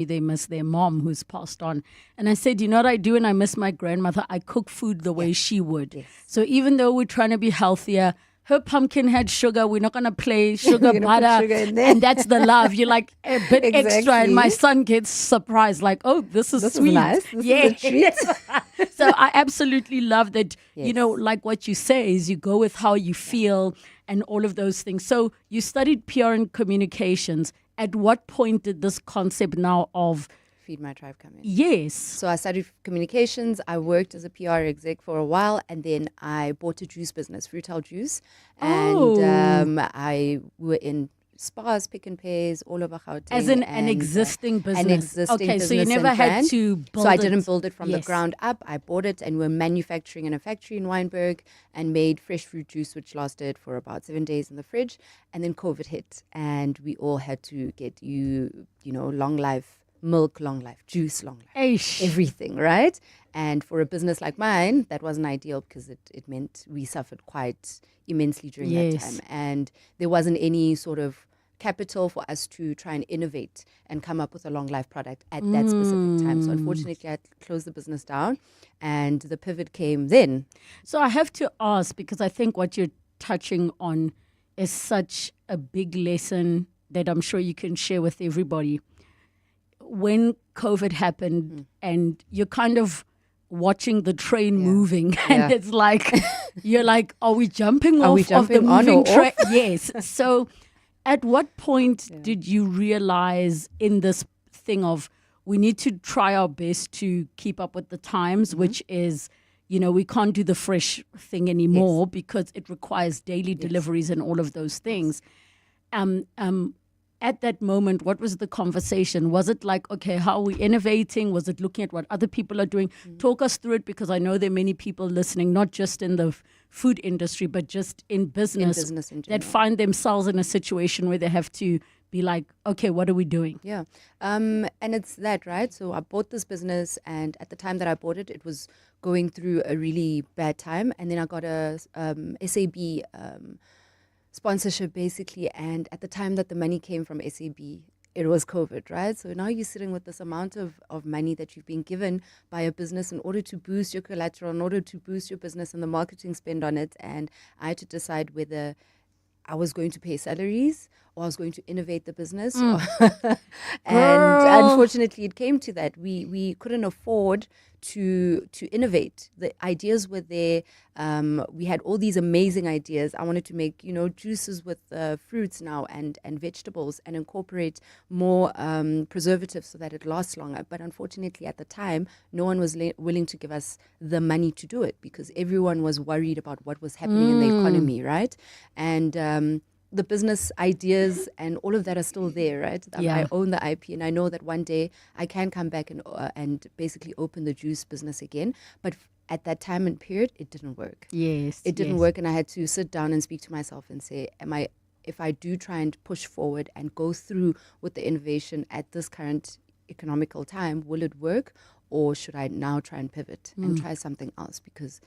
they miss their mom who's passed on. And I said, you know what I do when I miss my grandmother? I cook food the way she would. Yes. So even though we're trying to be healthier, her pumpkin had sugar. We're not going to play sugar We're gonna put butter. sugar in there. And that's the love. You're like a bit extra. And my Exactly. son gets surprised, like, oh, this is This is sweet. nice. This is a treat. So I absolutely love that, you Yes. know, like what you say is you go with how you feel and all of those things. So you studied PR and communications. At what point did this concept now of, Feed My Tribe come in. yes, So I studied communications. I worked as a PR exec for a while, and then I bought a juice business, Fruital Juice, and I were in spas, Pick and Pays, all over Gauteng. as in an and, existing business? An existing okay, business so you and never had brand. to build So I it. didn't build it from the Yes. ground up. I bought it, and we're manufacturing in a factory in Wynberg and made fresh fruit juice, which lasted for about 7 days in the fridge. And then COVID hit, and we all had to get you know, long life milk, long life juice, long life Eish. everything, right? And for a business like mine, that wasn't ideal because it meant we suffered quite immensely during that Yes. time. And there wasn't any sort of capital for us to try and innovate and come up with a long life product at that specific time. So unfortunately, I had to close the business down, and the pivot came then. So I have to ask, because I think what you're touching on is such a big lesson that I'm sure you can share with everybody. When COVID happened and you're kind of watching the train moving and Yeah. it's like, you're like, are we jumping Are off we of the jumping on moving or train? off? Yes. So at what point did you realize in this thing of we need to try our best to keep up with the times, which is, you know, we can't do the fresh thing anymore because it requires daily deliveries and all of those things. At that moment, what was the conversation? Was it like, okay, how are we innovating? Was it looking at what other people are doing? Talk us through it, because I know there are many people listening, not just in the food industry, but just in business, business in that general. find themselves in a situation where they have to be like, okay, what are we doing? Yeah. And it's that, right? So I bought this business, and at the time that I bought it, it was going through a really bad time. And then I got a SAB sponsorship, basically. And at the time that the money came from SAB, it was COVID, right? So now you're sitting with this amount of money that you've been given by a business in order to boost your collateral, in order to boost your business and the marketing spend on it. And I had to decide whether I was going to pay salaries or I was going to innovate the business. And unfortunately, it came to that. We couldn't afford to innovate. The ideas were there. We had all these amazing ideas. I wanted to make, you know, juices with fruits now and vegetables and incorporate more preservatives so that it lasts longer. But unfortunately, at the time, no one was willing to give us the money to do it because everyone was worried about what was happening in the economy, right? And the business ideas and all of that are still there, right? Yeah. I own the IP, and I know that one day I can come back and basically open the juice business again. But at that time and period, it didn't work. Yes. It didn't work, and I had to sit down and speak to myself and say, if I do try and push forward and go through with the innovation at this current economical time, will it work? Or should I now try and pivot and try something else? Because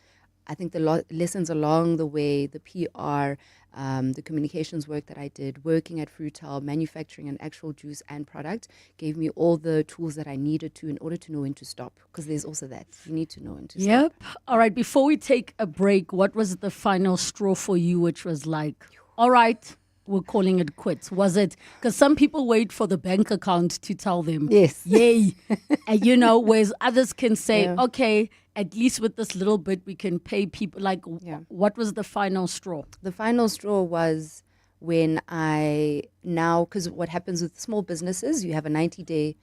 I think the lessons along the way, the PR, the communications work that I did, working at Fruital, manufacturing an actual juice and product, gave me all the tools that I needed to in order to know when to stop. Because there's also that. You need to know when to stop. Yep. All right. Before we take a break, what was the final straw for you, which was like, all right, we're calling it quits? Was it because some people wait for the bank account to tell them, Yes. yay, and you know, whereas others can say, Yeah. okay, at least with this little bit, we can pay people. Like, what was the final straw? The final straw was when because what happens with small businesses, you have a 90-day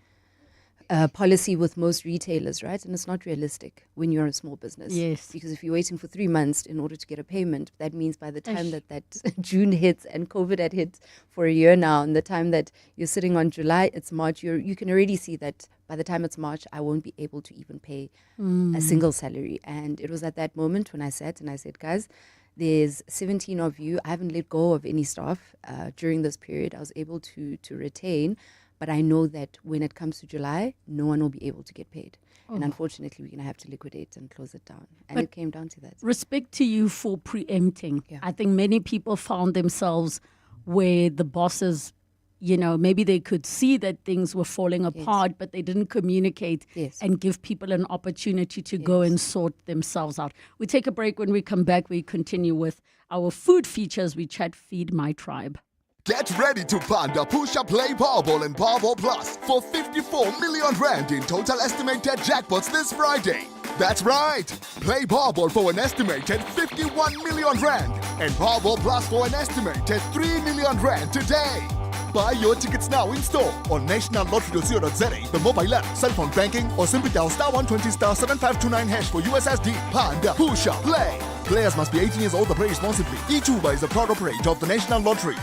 policy with most retailers, right? And it's not realistic when you're a small business. Yes. Because if you're waiting for 3 months in order to get a payment, that means by the time that June hits and COVID had hit for a year now, and the time that you're sitting on July, it's March, you can already see that by the time it's March, I won't be able to even pay a single salary. And it was at that moment when I sat and I said, guys, there's 17 of you. I haven't let go of any staff during this period. I was able to retain. But I know that when it comes to July, no one will be able to get paid. And unfortunately, we're going to have to liquidate and close it down. And But it came down to that. Respect to you for preempting. Yeah. I think many people found themselves where the bosses maybe they could see that things were falling apart, but they didn't communicate and give people an opportunity to go and sort themselves out. We take a break. When we come back, we continue with our food features. We chat Feed My Tribe. Get ready to ponder push-up play Powerball and Powerball Plus for 54 million rand in total estimated jackpots this Friday. That's right. Play Powerball for an estimated 51 million rand and Powerball Plus for an estimated 3 million rand today. Buy your tickets now in store on nationallottery.co.za, the mobile app, cell phone banking, or simply dial *120 *7529# for USSD. Panda Push-up Play. Players must be 18 years old to play responsibly. eTuber is a proud operator of the National Lottery.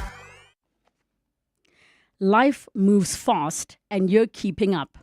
Life moves fast and you're keeping up.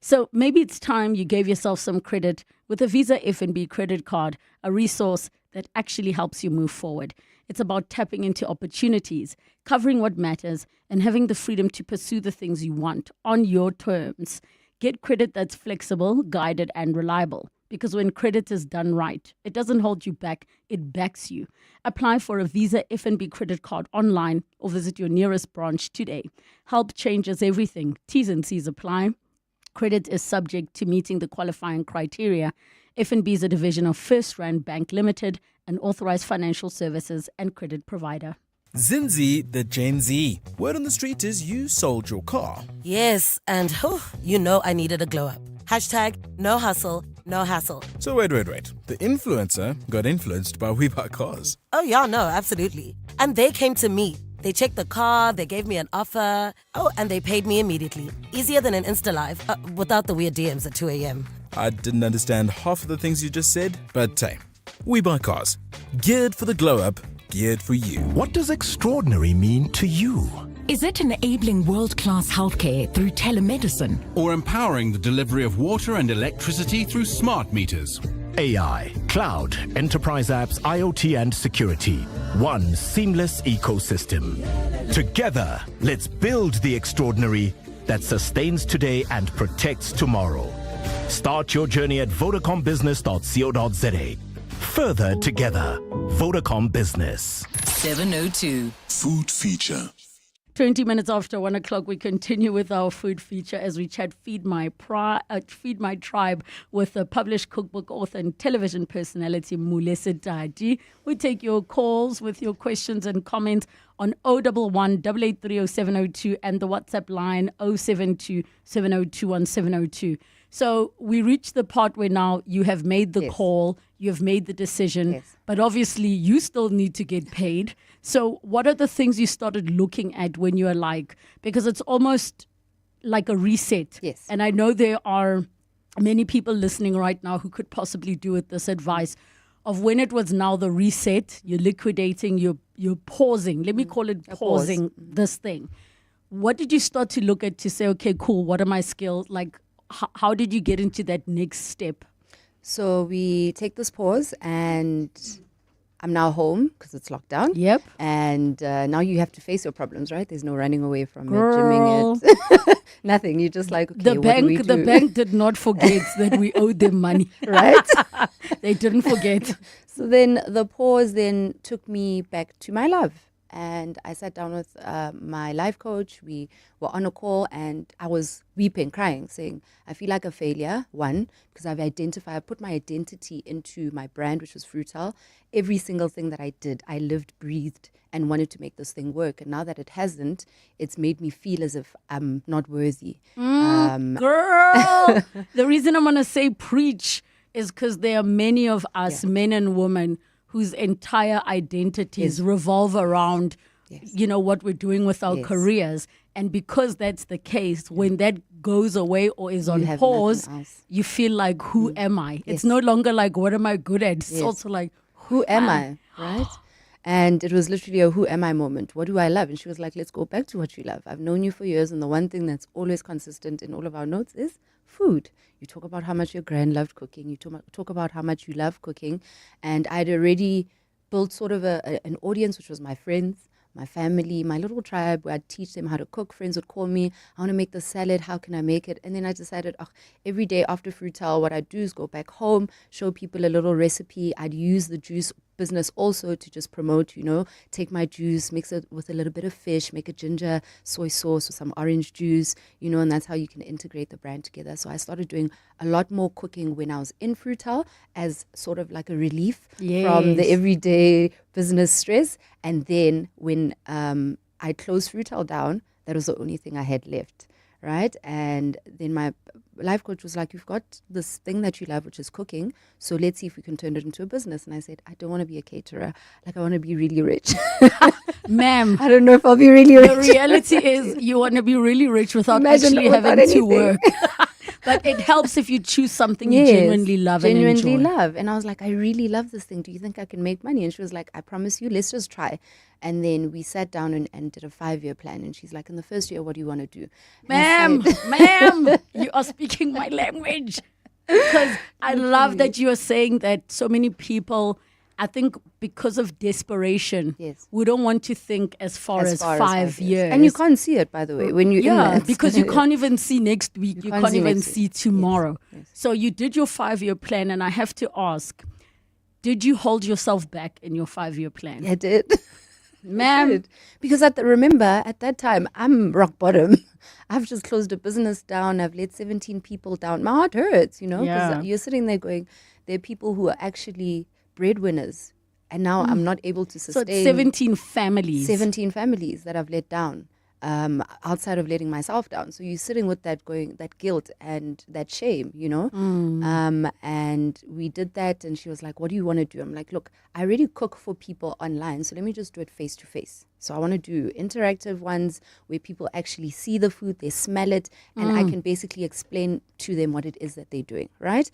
So maybe it's time you gave yourself some credit with a Visa F&B credit card, a resource that actually helps you move forward. It's about tapping into opportunities, covering what matters, and having the freedom to pursue the things you want on your terms. Get credit that's flexible, guided, and reliable. Because when credit is done right, it doesn't hold you back, it backs you. Apply for a Visa F&B credit card online or visit your nearest branch today. Help changes everything. T's and C's apply. Credit is subject to meeting the qualifying criteria. F&B is a division of First Rand Bank Limited, an authorized financial services and credit provider. Zinzi, the Gen Z. Word on the street is you sold your car. Yes, and I needed a glow up. #no hustle, no hassle. So wait. The influencer got influenced by We Buy Cars. Oh yeah, no, absolutely. And they came to me. They checked the car, they gave me an offer. Oh, and they paid me immediately. Easier than an Insta Live, without the weird DMs at 2 a.m. I didn't understand half of the things you just said, but hey, We Buy Cars. Geared for the glow up, geared for you. What does extraordinary mean to you? Is it enabling world-class healthcare through telemedicine? Or empowering the delivery of water and electricity through smart meters? AI, cloud, enterprise apps, IoT and security. One seamless ecosystem. Together, let's build the extraordinary that sustains today and protects tomorrow. Start your journey at vodacombusiness.co.za. Further together, Vodacom Business. 702. Food feature. 20 minutes after 1 o'clock, we continue with our food feature as we chat Feed My Tribe with the published cookbook author and television personality Mulese Dadi. We take your calls with your questions and comments on 011 883 0702 and the WhatsApp line 072 7021 702. So we reach the part where now you have made the call, you have made the decision, but obviously you still need to get paid. So what are the things you started looking at when you are like, because it's almost like a reset. Yes. And I know there are many people listening right now who could possibly do with this advice of when it was now the reset, you're liquidating, you're pausing. Let me call it pausing this thing. What did you start to look at to say, okay, cool, what are my skills? Like, how did you get into that next step? So we take this pause and I'm now home because it's lockdown. Yep. And now you have to face your problems, right? There's no running away from Girl. it, gymming it. Nothing. You're just like, okay, what do we do? The bank did not forget that we owed them money. Right? They didn't forget. So then the pause then took me back to my love. And I sat down with my life coach. We were on a call and I was weeping, crying, saying, I feel like a failure, one, because I put my identity into my brand, which was Fruital. Every single thing that I did, I lived, breathed, and wanted to make this thing work. And now that it hasn't, it's made me feel as if I'm not worthy. Girl, the reason I'm going to say preach is because there are many of us, men and women, whose entire identities revolve around, what we're doing with our careers. And because that's the case, when that goes away or is on pause, you feel like, who am I? It's no longer like, what am I good at? It's also like, who am I? Right? And it was literally a who am I moment. What do I love? And she was like, let's go back to what you love. I've known you for years. And the one thing that's always consistent in all of our notes is food. You talk about how much your grand loved cooking. You talk about how much you love cooking. And I'd already built sort of an audience, which was my friends, my family, my little tribe, where I'd teach them how to cook. Friends would call me, I want to make this salad. How can I make it? And then I decided, every day after Fruital, what I'd do is go back home, show people a little recipe. I'd use the juice business also to just promote, take my juice, mix it with a little bit of fish, make a ginger soy sauce or some orange juice, and that's how you can integrate the brand together. So I started doing a lot more cooking when I was in Fruital as sort of like a relief from the everyday business stress. And then when I closed Fruital down, that was the only thing I had left. Right. And then my life coach was like, you've got this thing that you love, which is cooking. So let's see if we can turn it into a business. And I said, I don't want to be a caterer. Like, I want to be really rich. Ma'am. I don't know if I'll be really rich. The reality is you want to be really rich without actually having to work. But it helps if you choose something you genuinely love and enjoy. And I was like, I really love this thing. Do you think I can make money? And she was like, I promise you, let's just try. And then we sat down and did a 5-year plan. And she's like, in the first year, what do you want to do? And ma'am, you are speaking my language. Because I love that you are saying that so many people, I think because of desperation, we don't want to think as far as 5 years. And you can't see it, by the way, when you're in that. Because you can't even see next week. You can't even see tomorrow. Yes. So you did your 5-year plan, and I have to ask, did you hold yourself back in your 5-year plan? I did. Ma'am. Because remember, at that time, I'm rock bottom. I've just closed a business down. I've let 17 people down. My heart hurts, because you're sitting there going, there are people who are actually breadwinners, and now I'm not able to sustain. So it's 17 families. 17 families that I've let down, outside of letting myself down. So you're sitting with that guilt and that shame, and we did that, and she was like, what do you want to do? I'm like, look, I already cook for people online, so let me just do it face to face. So I want to do interactive ones where people actually see the food, they smell it, and I can basically explain to them what it is that they're doing, right?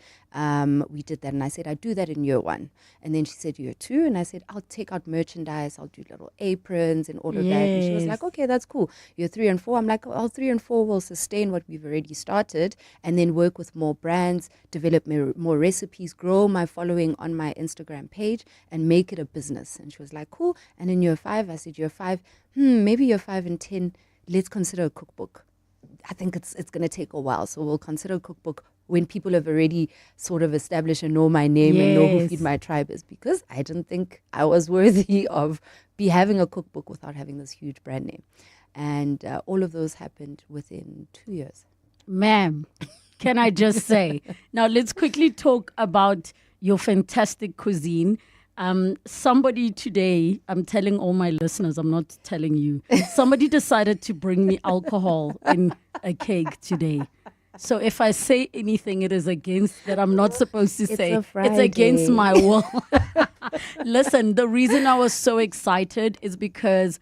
We did that, and I said, I'd do that in year 1. And then she said, year 2, and I said, I'll take out merchandise, I'll do little aprons and all of that. And she was like, okay, that's cool. Year 3 and 4, I'm like, all 3 and 4 will sustain what we've already started, and then work with more brands, develop more recipes, grow my following on my Instagram page, and make it a business. And she was like, cool. And in year 5, I said, year 5, maybe year 5 and 10, let's consider a cookbook. I think it's going to take a while, so we'll consider a cookbook when people have already sort of established and know my name and know who Feed My Tribe is, because I didn't think I was worthy of having a cookbook without having this huge brand name. And all of those happened within 2 years. Ma'am, can I just say, now let's quickly talk about your fantastic cuisine. Somebody today, I'm telling all my listeners, I'm not telling you, somebody decided to bring me alcohol in a cake today. So if I say anything, it is against that I'm not supposed to say. It's against my will. Listen, the reason I was so excited is because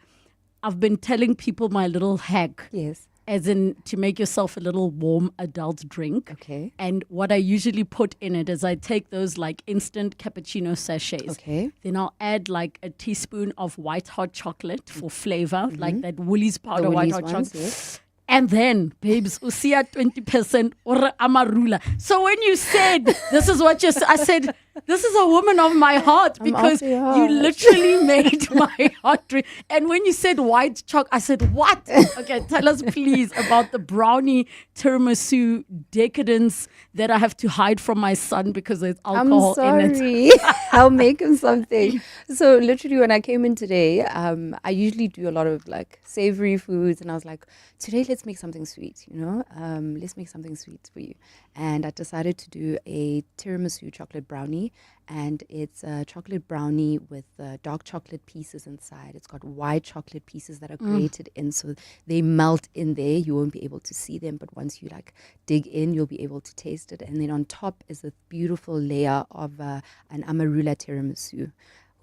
I've been telling people my little hack. Yes. As in to make yourself a little warm adult drink. Okay. And what I usually put in it is I take those like instant cappuccino sachets. Okay. Then I'll add like a teaspoon of white hot chocolate for flavor, like that Woolies powder white hot chocolate. Yes. And then, babes, usia 20% or amarula. So when you said, this is what I said, this is a woman of my heart, because you literally made my heart drink. And when you said white chocolate, I said, what? Okay, tell us please about the brownie tiramisu decadence that I have to hide from my son because there's alcohol in it. I'll make him something. So literally when I came in today, I usually do a lot of like savory foods, and I was like, today let's make something sweet, let's make something sweet for you. And I decided to do a tiramisu chocolate brownie, and it's a chocolate brownie with dark chocolate pieces inside. It's got white chocolate pieces that are grated in, so they melt in there. You won't be able to see them, but once you like dig in, you'll be able to taste it. And then on top is a beautiful layer of an amarula tiramisu.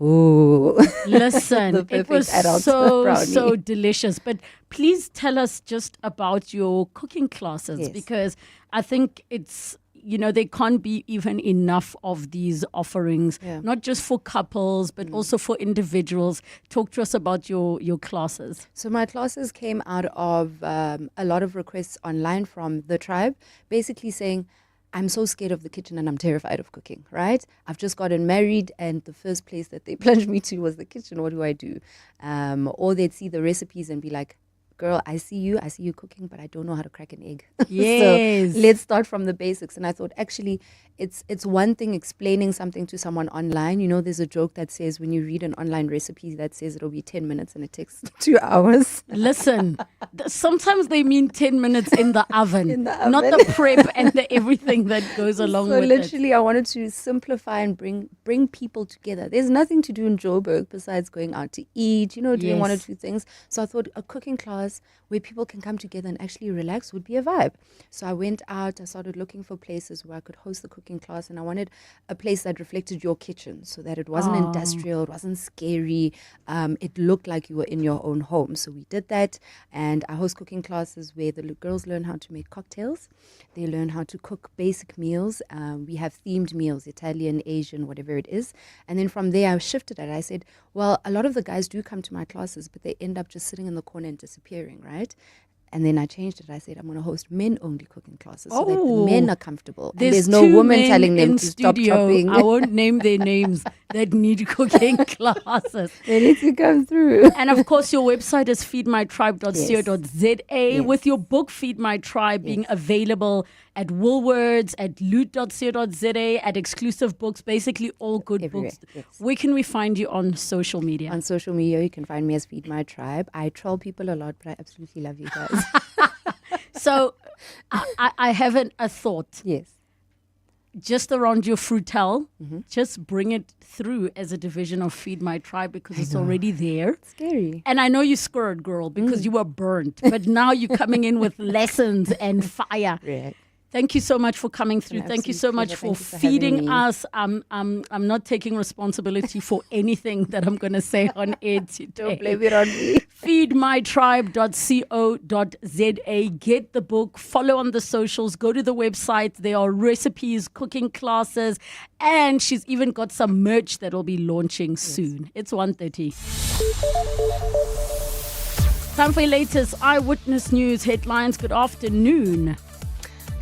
Oh, listen, it was so delicious. But please tell us just about your cooking classes, because I think it's, there can't be even enough of these offerings, not just for couples, but also for individuals. Talk to us about your classes. So my classes came out of a lot of requests online from the tribe, basically saying, I'm so scared of the kitchen and I'm terrified of cooking, right? I've just gotten married and the first place that they plunged me to was the kitchen. What do I do? Or they'd see the recipes and be like, girl, I see you cooking, but I don't know how to crack an egg. Yes. So let's start from the basics. And I thought, actually, it's one thing explaining something to someone online. You know, there's a joke that says when you read an online recipe that says it'll be 10 minutes and it takes 2 hours. Listen, sometimes they mean 10 minutes in the oven, not oven. the prep and the everything that goes along So with it. literally, I wanted to simplify and bring people together. There's nothing to do in Joburg besides going out to eat, you know, doing one or Yes. two things. So I thought a cooking class where people can come together and actually relax would be a vibe. So I went out, I started looking for places where I could host the cooking class, and I wanted a place that reflected your kitchen so that it wasn't industrial, it wasn't scary, it looked like you were in your own home. So we did that, and I host cooking classes where the girls learn how to make cocktails, they learn how to cook basic meals. We have themed meals, Italian, Asian, whatever it is. And then from there, I shifted it. I said, well, a lot of the guys do come to my classes, but they end up just sitting in the corner and disappearing, right? And then I changed it. I said, I'm going to host men-only cooking classes so that the men are comfortable. And there's no two woman men telling them in to stop studio, chopping. I won't name their names, that need cooking classes. They need to come through. And of course, your website is feedmytribe.co.za with your book, Feed My Tribe, being available at Woolworths, at loot.co.za, at exclusive books, basically all good Everywhere, books. yes. Where can we find you on social media? On social media, you can find me as Feed My Tribe. I troll people a lot, but I absolutely love you guys. So I have a thought. Yes. Just around your fruitel, just bring it through as a division of Feed My Tribe because it's already there. Scary. And I know you scored, girl, because you were burnt. But now you're coming in with lessons and fire. Right. Thank you so much for coming through. An Thank you absolute so much pleasure. for Thank you for having feeding me. us. I'm not taking responsibility for anything that I'm going to say on air today. Don't blame it on me. Feedmytribe.co.za. Get the book. Follow on the socials. Go to the website. There are recipes, cooking classes, and she's even got some merch that will be launching soon. It's 1:30. Time for your latest Eyewitness News headlines. Good afternoon.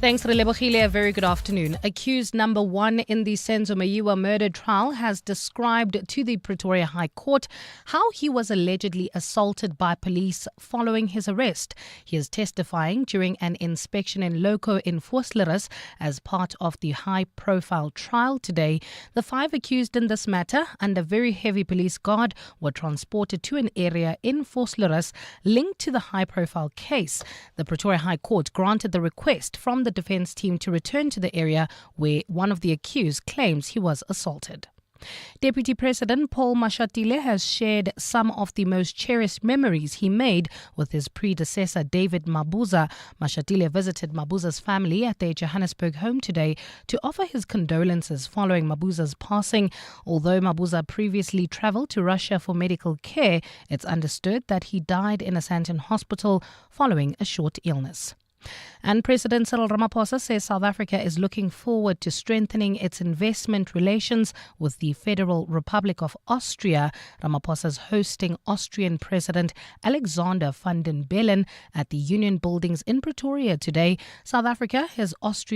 Thanks, Relebogile. A very good afternoon. Accused number 1 in the Senzo Mayiwa murder trial has described to the Pretoria High Court how he was allegedly assaulted by police following his arrest. He is testifying during an inspection in Loco in Vosloorus as part of the high-profile trial today. The 5 accused in this matter, under very heavy police guard, were transported to an area in Vosloorus linked to the high-profile case. The Pretoria High Court granted the request from the defense team to return to the area where one of the accused claims he was assaulted. Deputy President Paul Mashatile has shared some of the most cherished memories he made with his predecessor David Mabuza. Mashatile visited Mabuza's family at their Johannesburg home today to offer his condolences following Mabuza's passing. Although Mabuza previously travelled to Russia for medical care, it's understood that he died in a Sandton hospital following a short illness. And President Cyril Ramaphosa says South Africa is looking forward to strengthening its investment relations with the Federal Republic of Austria. Ramaphosa is hosting Austrian President Alexander van den Bellen at the Union Buildings in Pretoria today. South Africa has Austria